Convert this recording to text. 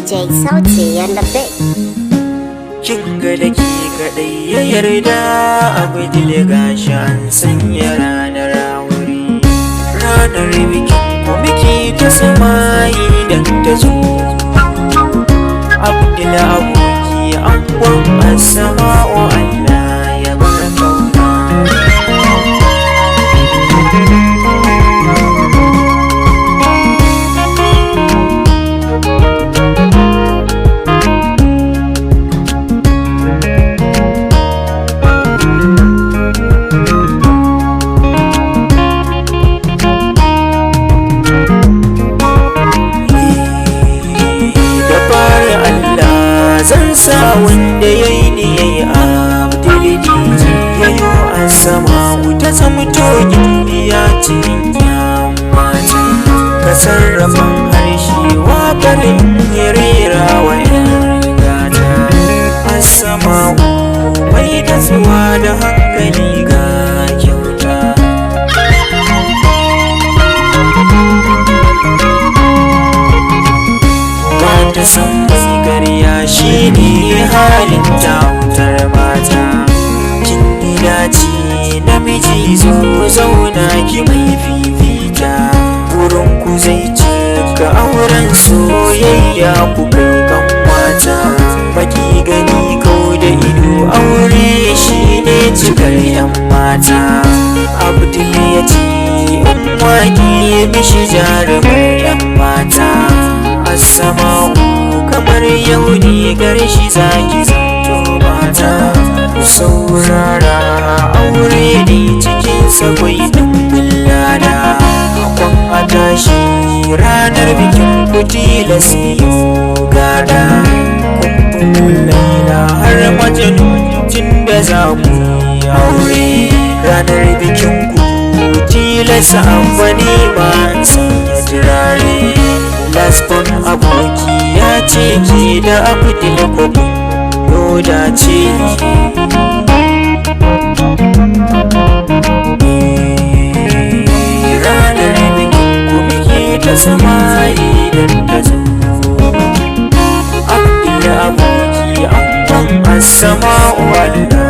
DJ Sauti and the Big. Kin ga da ke kaɗai ya yarda Abdul gashi an sanya ranar wuri. Ranar bikin ku muke ta samayi dan ta zo. Abdul aboki angon Asma'u Allah ya bar kauna. Zan sa wanda ya yi ni ya yi Abdul DJ ya yi Asma'u ta zamto gimbiya cikin yan mata. Ka sarrafa harshe waƙarin ya rera wa yan gata. Asma'u mai nasuwa da hankali ga kyauta. Ba ta san ƙarya shi ne halin tautar mata. Kin dace namiji zo zauna ki mai fifita. Wurin ku zai cika auren soyayya ku kai kan mata. Baki gani kau da ido aure shi ne cikar yan mata. Abdul ya ce in waƙe mishi jarumar yan mata. Asma'u kamar yau ne garshi zaki zanto mata. Ku saurara aure ne cikin sakwai ɗumbin lada. Akwan a tashi ranar bikin ku tilas iyo gada. Kumbumin laila har majanun tun da za ku yi aure. Ranar bikin ku tilas amfani ma sanya turare. Lasfon aboki ya ce ke da Abdul Kobi yoda ce. Ranar bikin ku muke ta samayi don ta zo. Abdul aboki angon Asma'u Allah